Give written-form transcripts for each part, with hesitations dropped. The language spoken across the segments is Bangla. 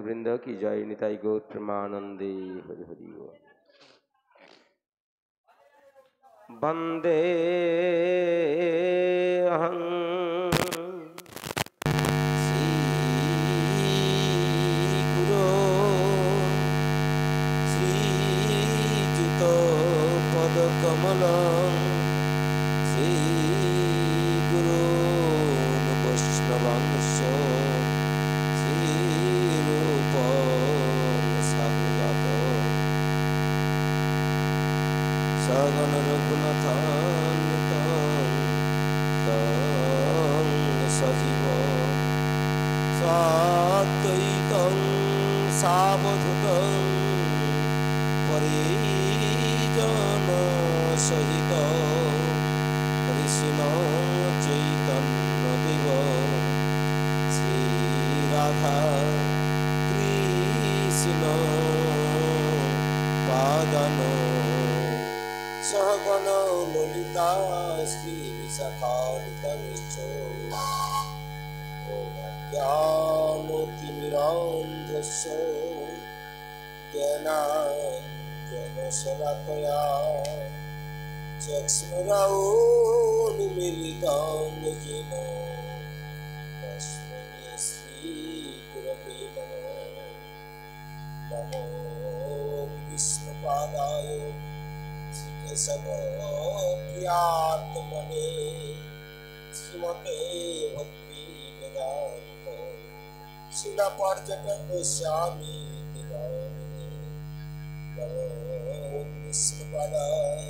वृंद की जय। निताई गौर प्रेमानंदे। हरि हरि बोल। वंदे अहं श्रीगुरो श्रीयुतो पदकमलं श्रीगुरो वैष्णवांश सगण रघुनाथान्वितं तं सजीव साद्वैतं सावधूतं परिजनसहितं कृष्णं चैतन्यदेवं श्रीराधा कृष्ण पादान् सहगण ललिता श्री विशाखान्वितमिश्च ज्ञानतिमिरान्धस्य ज्ञानाञ्जनशलाकया चक्षुरुन्मीलितं येन तस्मै श्रीगुरवे नमः। नमो विष्णुपादाय केशवप्रियात्मने श्रीमते भक्ति वेदांत शिलापर्यटकस्वामी नमो विष्णुपादाय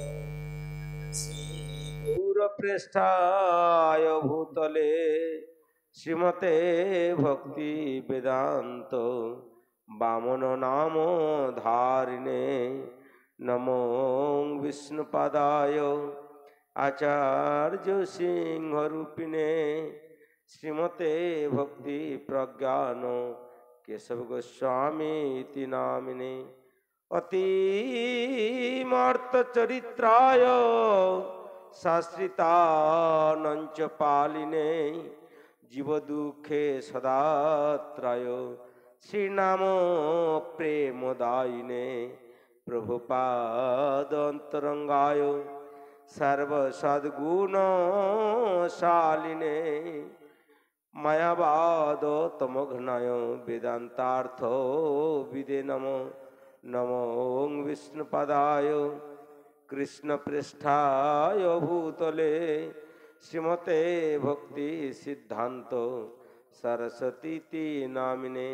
श्रीगौरप्रेष्ठाय भूतले श्रीमते भक्ति वेदांत वामन नाम धारिणे नमो विष्णुपादाय आचार्य सिंहरूपिणे श्रीमते भक्ति प्रज्ञान केशव गोस्वामी नामिने अतिमर्तचरित्राय शास्त्रितानंच पालिने जीवदुःखे सदात्राय श्रीनाम प्रेमदायिने प्रभुपाद अंतरंगाय सर्वसद्गुणशालिने मायावाद तमघ्नाय वेदांतार्थ विदे नमो। नमो विष्णुपादाय कृष्णप्रेष्ठाय भूतले श्रीमते भक्ति सिद्धांत सरस्वती नामिने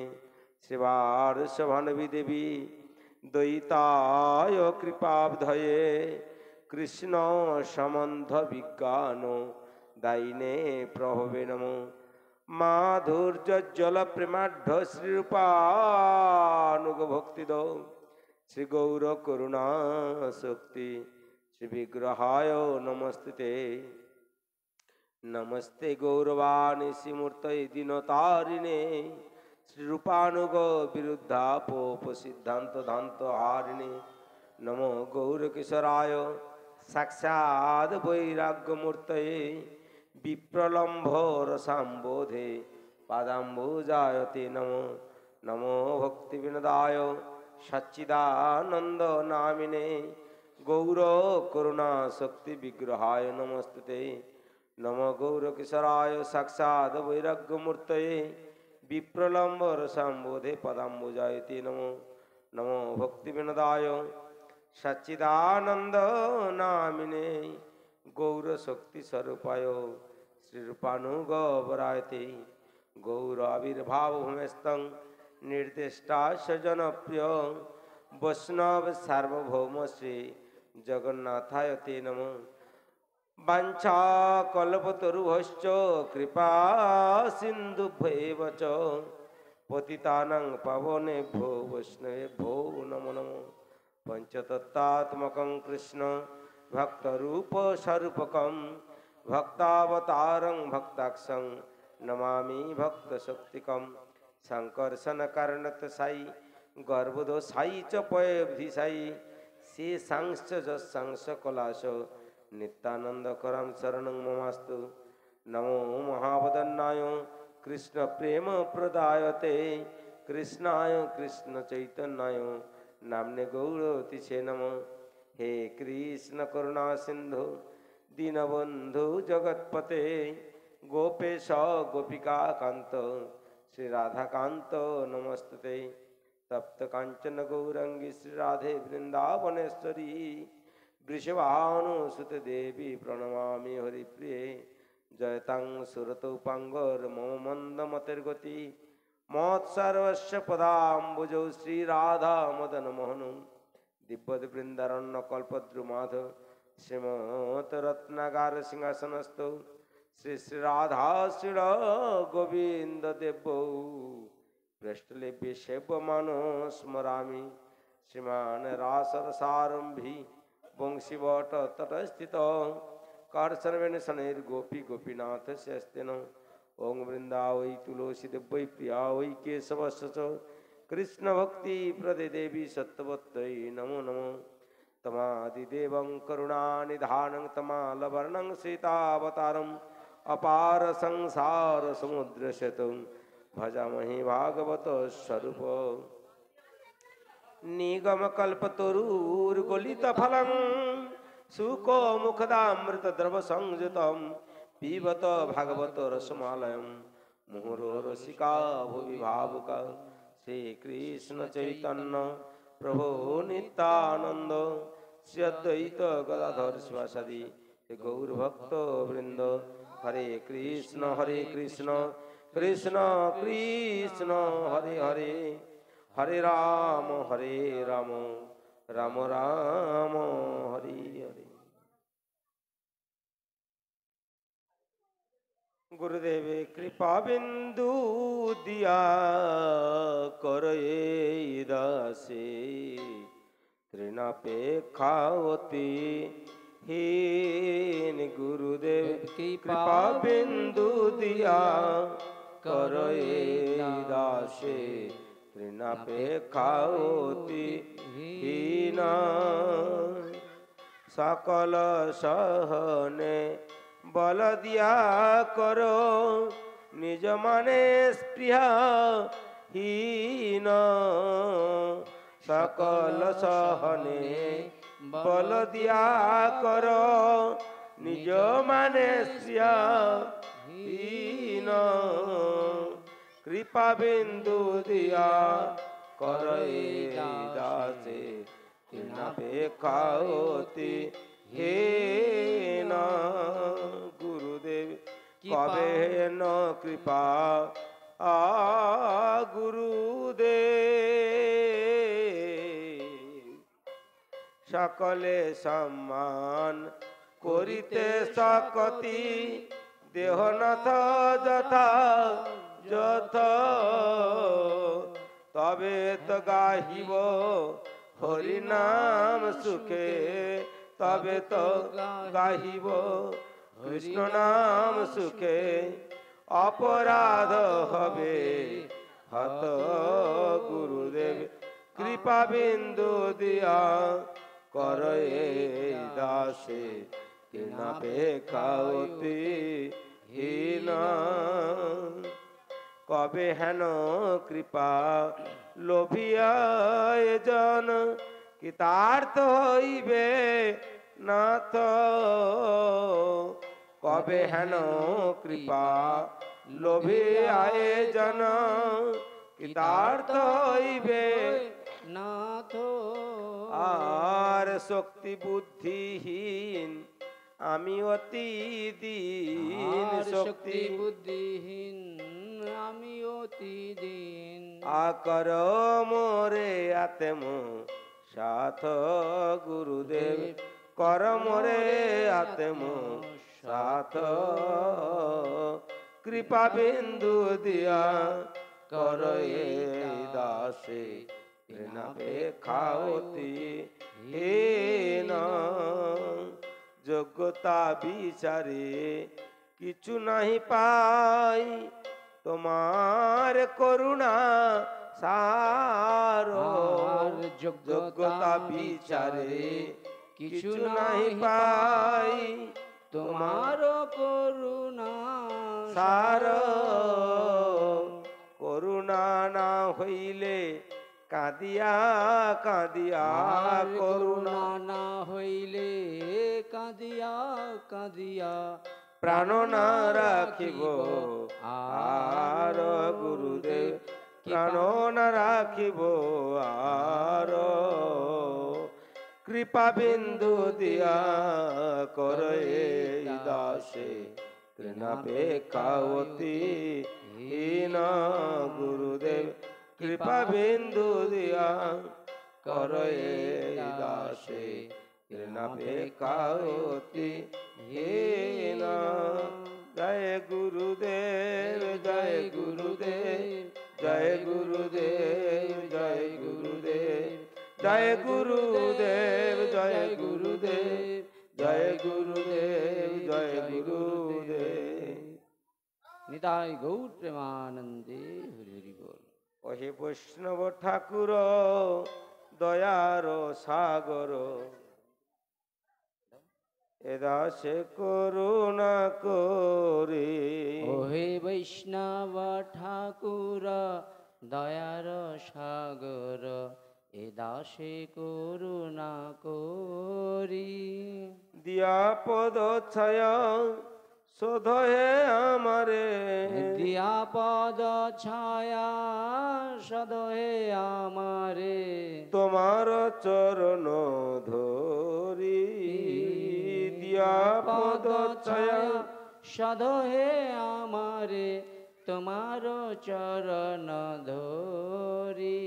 श्रीवार्षभानवी देवी द्वैताय कृपाब्धये कृष्ण सम्बन्ध विज्ञान दायिने प्रभवे नमो। माधुर्यज्जल प्रेमाढ्य श्रीरूपानुग भक्तिदो श्री गौर करुणा शक्ति श्री विग्रहाय नमस्ते। नमस्ते गौरवाणी श्रीमूर्तये दीनतारिणे श्री रूपानुग विरुद्धापोप सिद्धांत धांत हारिणे नमो गौर किशोराय साक्षाद वैराग्यमूर्तये विप्रलम्भ रसाम्बोधे पादाम्बुजायते नमो। नमो भक्ति विनदाय सच्चिदानंद नामिने गौर करुणा शक्ति विग्रहाय नमस्ते। नमो गौर किशोराय साक्षाद वैराग्यमूर्तये विप्रलम्ब रसाम्बोधे पदाम्बुजायते नमो। नमो भक्ति विनदाय सच्चिदानंद नामिने गौर शक्ति स्वरूपाय श्री रूपानुगवरायते गौर आविर्भाव भूमिस्तं निर्दिष्टा जनप्रिय वैष्णव सार्वभौम श्री जगन्नाथाय ते नमो। वाञ्छा कल्पतरुभ्यश्च कृपा सिन्धुभ्येव च पतितानां पावनेभ्यो वैष्णवेभ्यो नमो नमो। पंचतत्त्वात्मकं कृष्ण भक्तरूपस्वरूपकं भक्तावतारं भक्ताक्षं नमामि भक्तशक्तिकं संकर्षणकारणतसाई गर्भदोषाई च पयब्धिसाई शेषांश्च जस्सांश्च कलाश नित्यानंदकरं शरणं ममास्तु। नमो महावदन्नाय कृष्ण प्रेम प्रदायते কৃষ্ণায় কৃষ্ণ চৈতন্যায় নামনে গৌরতিছে নম। হে কৃষ্ণ করুণা সিন্ধু দীনবন্ধু জগৎপতে গোপেশ গোপিকা কান্ত শ্রী রাধাকান্ত নমস্তুতে। তপ্ত কাঞ্চন গৌরাঙ্গী শ্রী রাধে বৃন্দাবনেশ্বরী বৃষভানুসুতে দেবী প্রণমামি হরিপ্রিয়ে। জয়তাং সুরতৌপাঙ্গর মম মন্দমতের গতি মৎসর্বস্য পদাম্বুজৌ শ্রী রাধা মদন মোহন দিব্যদ বৃন্দারণ্য কল্পদ্রুমাধ শ্রীমত রত্নাগার সিংহাসনস্থ শ্রী শ্রী রাধা শ্রীর গোবিন্দ দেব পৃষ্ঠলেভ্যে সেব্যমানো স্মরামি শ্রীমান রাসরসারম্ভী বংশীবট তটস্থিত কার্ষণবেন শনৈর গোপী গোপীনাথ স্তেন। ওং বৃন্দা वै তুলসী দেব্যৈ প্রিয়া वै কেশবস্য চ কৃষ্ণ ভক্তি প্রদে দেবী সত্যবত্যৈ নমো নমো। তমাদিদেবং করুণানিধানং তমালবর্ণং সীতাবতারম অপার সংসার সমুদ্র সেতুং ভজামহি ভাগবত স্বরূপ। নিগম কল্পতরুর্গলিত ফলং শুকো মুখদামৃত দ্রব সংযুতম পিবত ভাগবত রসমালয়ম মুহুরো রসিকা ভুবি ভাবুকা। শ্রীকৃষ্ণ চৈতন্য প্রভু নিত্যানন্দ শ্রী অদ্বৈত গদাধর শিবাসাদি গৌরভক্ত বৃন্দ। হরে কৃষ্ণ কৃষ্ণ কৃষ্ণ হরে হরে হরে রাম রাম রাম হরে হরে। गुरुदेव कृपा बिंदु दिया करे दासे तृणापेक्षावती हीन। गुरुदेव कृपा बिंदु दिया करे दासे तृणापेक्षावती हीन। सकल सहने बल दिया करो निज माने स्पृहा हीन। सकल सहने बल दिया करो निज माने स्पृहा हीन। कृपा बिंदु दिया करे दासे तृणापेक्षावती हीन। गुरुदेव कबे न कृपा गुरुदेव सकले सम्मान करिते सकति देहनाथ যথা যথ তবে তো গাহিব হরি নাম সুখে তবে তো গাহিব কৃষ্ণ নাম সুখে অপরাধ হবে হত। গুরুদেব কৃপা বিন্দু দিয়া করে দাসে তৃণাপেক্ষাবতী হীন। কবে হেন কৃপা লোভিয়া জন কৃতার্থ হইবে নাথ। কবে হেন কৃপা লোভিয়া জন কৃতার্থ হইবে নাথ। আর শক্তি বুদ্ধিহীন আমি অতি দীন। শক্তি বুদ্ধিহীন আমি অতি দীন। আকর মোরে আত্ম সাথ। গুরুদেব কর মোরে আত্ম সাথ। কৃপা বিন্দু দিয়া কর দাসে তৃণাপেক্ষাবতী হীন। যোগ্যতা বিচারে কিছু নাহি পাই তোমার করুণা সার। যোগ্যতা বিচারে কিছু নাহি পাই তোমার করুণা সার। করুণা না হইলে কাঁদিয়া কাঁদিয়া করুণা না হইলে কাঁদিয়া কাঁদিয়া প্রাণ না রাখিব আর গুরুদেব প্রাণ না রাখিব আর কৃপা বিন্দু দিয়া করে দাসে তৃণাপেক্ষাবতী হীন গুরুদেব কৃপা বিন্দু দিয়া করে দাসে তৃণাপেক্ষাবতী হীন। জয় গুরুদেব জয় গুরুদেব জয় গুরুদেব জয় গুরুদেব জয় গুরুদেব জয় গুরুদেব জয় গুরুদেব জয় গুরুদেব। নিতাই গৌর প্রেমানন্দে হরি হরি বল। ওহে বৈষ্ণব ঠাকুর দয়ার সাগর এদাসে করুণা করে। ওহে বৈষ্ণব ঠাকুর দয়ার সাগর এ দাসে করুণা করি। দিয়া পদ ছায়া শোধ হে আমারে দিয়া পদ ছায়া সদ হে আমারে তোমার চরণ ধরি। দিয়া পদ ছায়া সদ হে আমারে তোমার চরণ ধরি।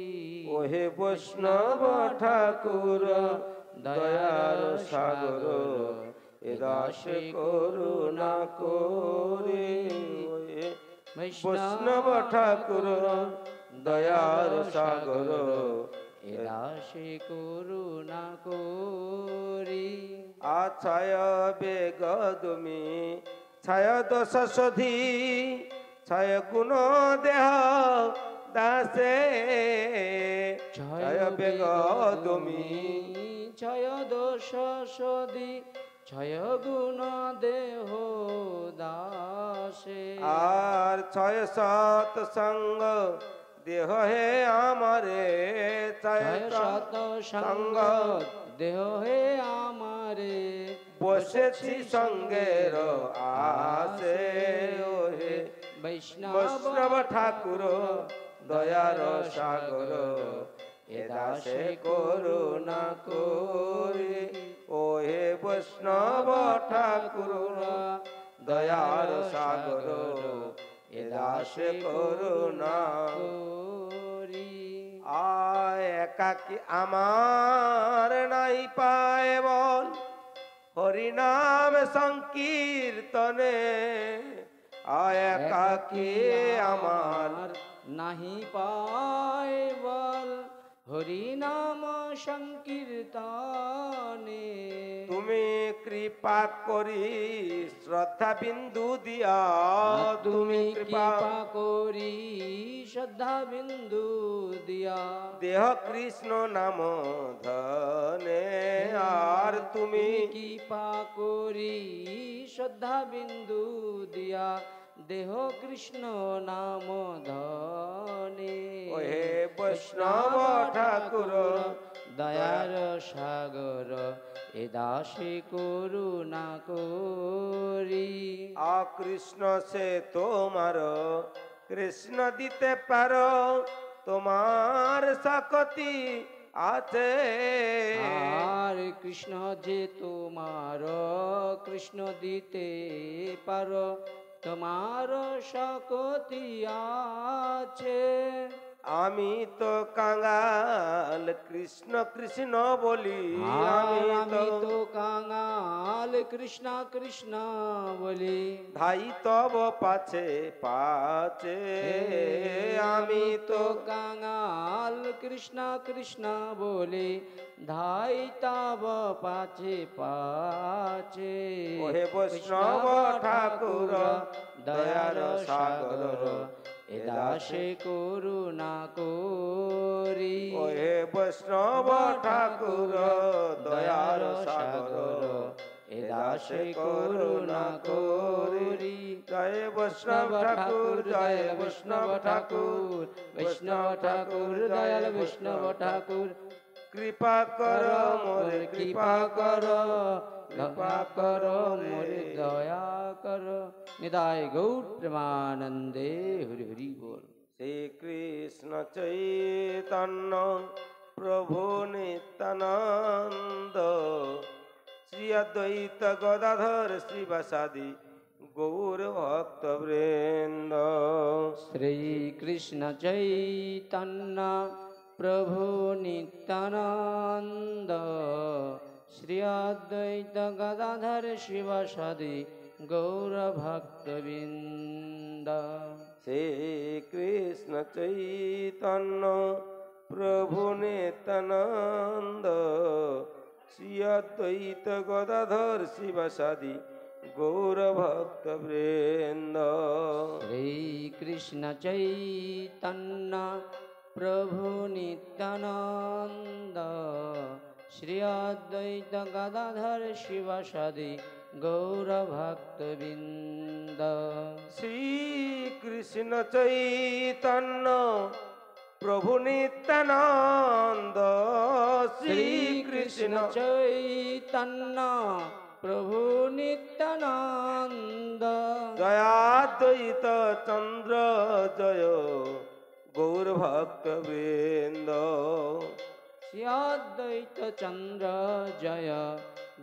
ওহে বৈষ্ণব ঠাকুর দয়ার সাগর এদাসে করুণা করে। বৈষ্ণব ঠাকুর দয়ার সাগর এদাসে করুণা করি। আছায় বেগ তুমি ছায় দশ সধি ছায় গুণ দেহ দাসে ছায় বেগ তুমি ছয় দোষ সদি ছয় গুণ দেহ দাসে। আর ছয় সত সঙ্গ দেহ হে আমারে ছয় সত সঙ্গ দেহ হে আমারে বসেছি সঙ্গের আসে। ওহে বৈষ্ণব ঠাকুর দয়ার সাগর এদাসে করুণা করে। ওহে বৈষ্ণব ঠাকুর দয়ার সাগর এদাসে করুণা করি। আয় একাকি আমার নাই পায় বল হরিনাম সংকীর্তনে। আয় একাকি আমার নাহি পায় বল হরি নাম সংকীর্তনে। তুমি কৃপা করি শ্রদ্ধা বিন্দু দিয়া তুমি কৃপা করি শ্রদ্ধা বিন্দু দিয়া দেহ কৃষ্ণ নাম ধনে। আর তুমি কৃপা করি শ্রদ্ধা বিন্দু দিয়া দেহ কৃষ্ণ নাম ধনে। ওহে বৈষ্ণব ঠাকুর দয়ার সাগর এ দাসে করুণা করি। কৃষ্ণ সে তোমার কৃষ্ণ দিতে পারো তোমার শক্তি আছে। আর কৃষ্ণ যে তোমার কৃষ্ণ দিতে পারো তোমার শক্তি আছে। আমি তো কাঙাল কৃষ্ণ কৃষ্ণ বলি। আমি তো কাঙাল কৃষ্ণ কৃষ্ণ বলি। ধাই তব পাছে পাছে আমি তো কাঙাল কৃষ্ণ কৃষ্ণ বলি ধাই তব পাছে পাছে। ওহে বৈষ্ণব ঠাকুর দয়ার সাগর এ দাসে করুণা করি। ওহে বৈষ্ণব ঠাকুর দয়ার সাগর এ দাসে করুণা করি। জয় বৈষ্ণব ঠাকুর, জয় বৈষ্ণব ঠাকুর, বৈষ্ণব ঠাকুর, দয়াল বৈষ্ণব ঠাকুর। কৃপা কর মোরে, কৃপা কর, কৃপা করো মোরে, দয়া করো। নিতাই গৌর প্রেমানন্দে হরি হরি বল। শ্রীকৃষ্ণ চৈতন্য প্রভু নিত্যানন্দ, শ্রী অদ্বৈত গদাধর শিবাসাদি গৌর ভক্ত বৃন্দ। শ্রীকৃষ্ণ চৈতন্য প্রভু নিত্যানন্দ, শ্রী অদ্বৈত গদাধর শিবাসাদি গৌর ভক্তবৃন্দ। শ্রীকৃষ্ণ চৈতন্য প্রভু নিত্যানন্দ, শ্রী অদ্বৈত গদাধর শিবাসাদি গৌর ভক্ত বৃন্দ। শ্রীকৃষ্ণ চৈতন্য প্রভু নিত্যানন্দ, শ্রী অদ্বৈত গদাধর শিবাসাদি গৌর ভক্তবৃন্দ। শ্রীকৃষ্ণ চৈতন্য প্রভু নিত্যানন্দ, শ্রীকৃষ্ণ চৈতন্য প্রভু নিত্যানন্দ, জয়াদ্বৈত চন্দ্র জয় গৌর ভক্ত বৃন্দ। শ্রী অদ্বৈত চন্দ্র জয়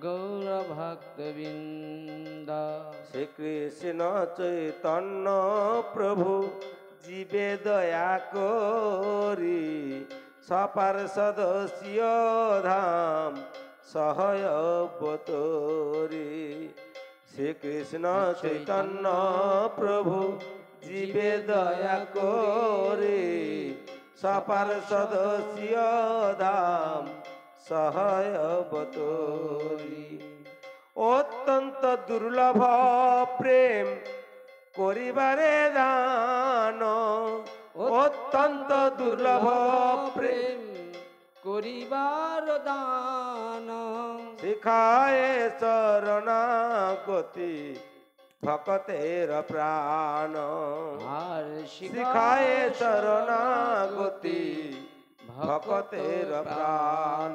গৌর ভক্তবৃন্দ। শ্রীকৃষ্ণ চৈতন্য প্রভু জীবে দয়া করি, সপার্ষদ ধাম সহায় অবতরি। শ্রীকৃষ্ণ চৈতন্য প্রভু জীবে দয়া করি, সপার্ষদ ধাম সহায় অবতরি। অত্যন্ত দুর্লভ প্রেম করিবারে দান, অত্যন্ত দুর্লভ প্রেম করিবার দান, শিখায়ে শরণাগতি ভকতের প্রাণ। আর শিখায়ে শরণাগতি ভকতের প্রাণ।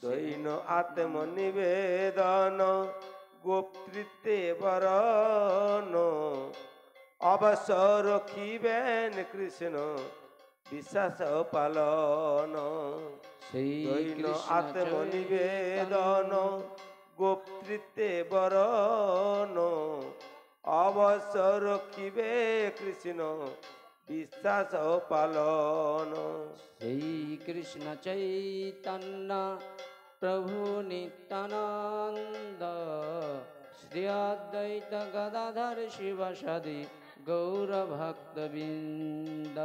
দৈন আত্মনিবেদন গোপ্তৃত্বে বরণ, অবশ্য রখিবেন কৃষ্ণ বিশ্বাস পালন। দৈন আত্মনিবেদন গোপ্তৃত্বে বরণ, অবশ্য রখিবে কৃষ্ণ বিশ্বাস পালন। শ্রীকৃষ্ণ চৈতন্য প্রভু নিত্যানন্দ, শ্রী অদ্বৈত গদাধর শিবাসাদি গৌর ভক্তবৃন্দ।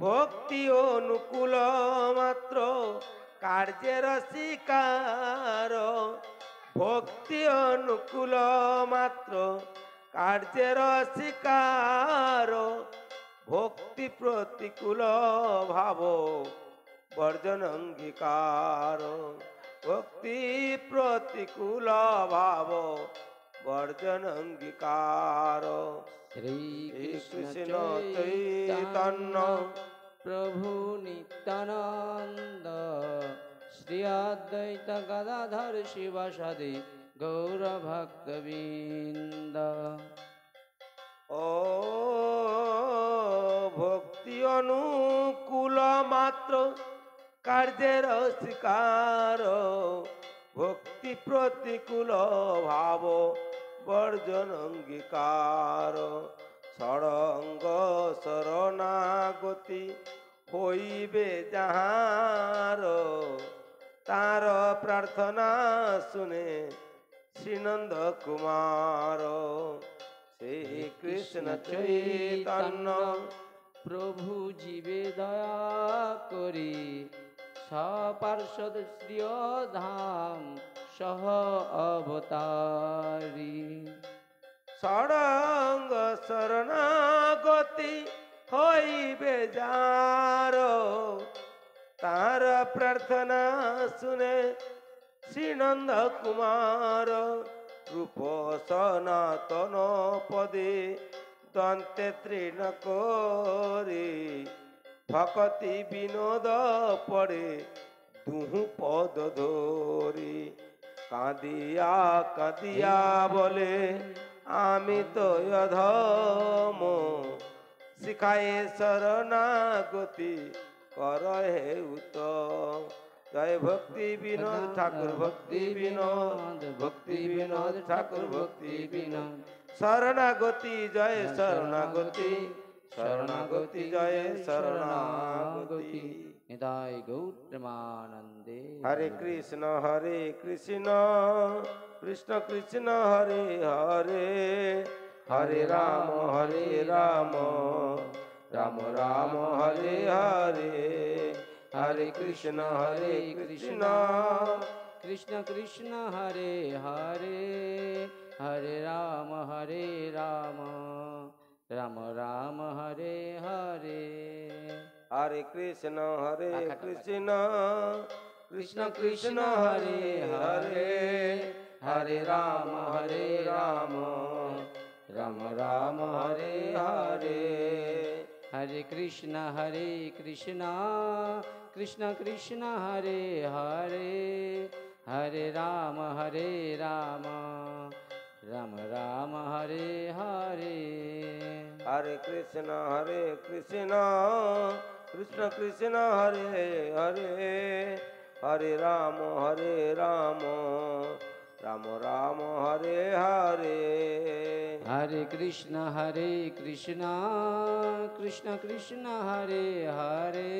ভক্তি অনুকূল মাত্র কার্যের শিকার, ভক্তি অনুকূল মাত্র কার্যের শিকার। ভক্তি প্রতিকূল ভাব বর্জন অঙ্গীকার, ভক্তি প্রতিকূল ভাব বর্জন অঙ্গীকার। শ্রীকৃষ্ণ চৈতন্য প্রভু নিত্যানন্দ, শ্রী অদ্বৈত গদাধর শিবাসাদি গৌর ভক্তবৃন্দ। ও ভক্তি অনুকূল মাত্র কার্যের শিকার, ভক্তি প্রতিকূল ভাব বর্জন অঙ্গীকার। ষড়ঙ্গ শরণাগতি হইবে যাহার, তার প্রার্থনা শুনে শ্রীনন্দ কুমার। শ্রীকৃষ্ণ চৈতন্য প্রভু জীবে দয়া করি, সপার্ষদ শ্রী ধাম সহ অবতারি। ষড়ঙ্গ শরণাগতি হইবে যার, তার প্রার্থনা শুনে শ্রীনন্দ কুমার রূপ সনাতন পদে দন্তে তৃণ করে ভকতি বিনোদ পড়ে দুহু পদ ধরি কাঁদিয়া কাঁদিয়া বলে আমি তো অধম শিখায়ে শরণাগতি কর হে উত্তম জয় ভক্তি বিনোদ ঠাকুর ভক্তি বিনোদ ঠাকুর ভক্তি বিনোদ শরণাগতি জয় শরণাগতি শরণাগতি জয় শরণাগতি নিতাই গৌর প্রেমানন্দে হরে কৃষ্ণ কৃষ্ণ কৃষ্ণ হরে হরে হরে রাম রাম রাম হরে হরে হরে কৃষ্ণ কৃষ্ণ কৃষ্ণ কৃষ্ণ হরে হরে হরে রাম রাম রাম হরে হরে হরে কৃষ্ণ কৃষ্ণ কৃষ্ণ কৃষ্ণ হরে হরে হরে রাম রাম রাম হরে হরে হরে কৃষ্ণ কৃষ্ণ কৃষ্ণ হরে হরে হরে রাম রাম রাম হরে হরে হরে কৃষ্ণ কৃষ্ণ কৃষ্ণ হরে হরে হরে রাম রাম রাম হরে হরে হরে কৃষ্ণ কৃষ্ণ কৃষ্ণ হরে হরে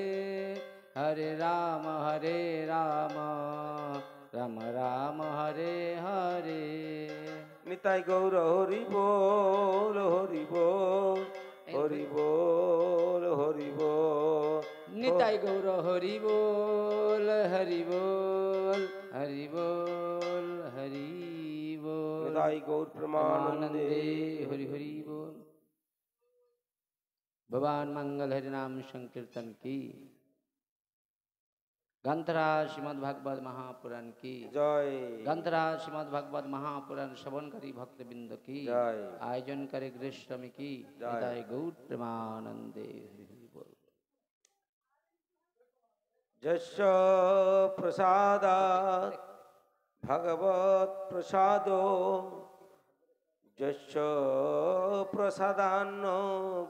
হরে রাম রাম হরে হরে নিতাই গৌর হরি বল হরি বল হরি বল হরি বল নিতাই গৌর হরি বল হরি বল হরি বল হরি বল নিতাই গৌর প্রেমানন্দে হরি হরি बोल भगवान मंगल हरि नाम संकीर्तन की ग्रंथराज श्रीमद् भागवत महापुराण की जय ग्रंथराज श्रीमद् भागवत महापुराण श्रवण करी भक्त बिंद की जय आयोजन करे गृहस्वामी की जय गौर प्रेमानंदे हरि हरि बोल यस्य प्रसादात् भगवत प्रसादो यस्य प्रसादान्न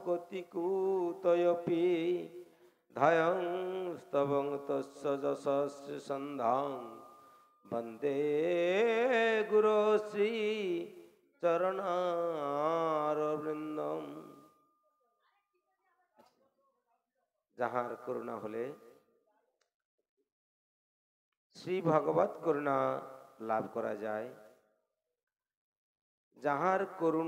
गतिकुतयपि धयं स्तवं तस्य यशस्य सन्धां वन्दे गुरो श्री चरणारविन्दम যাহার করুণা হলে শ্রী ভগবত করুণা লাভ করা যায় যাহার করুণা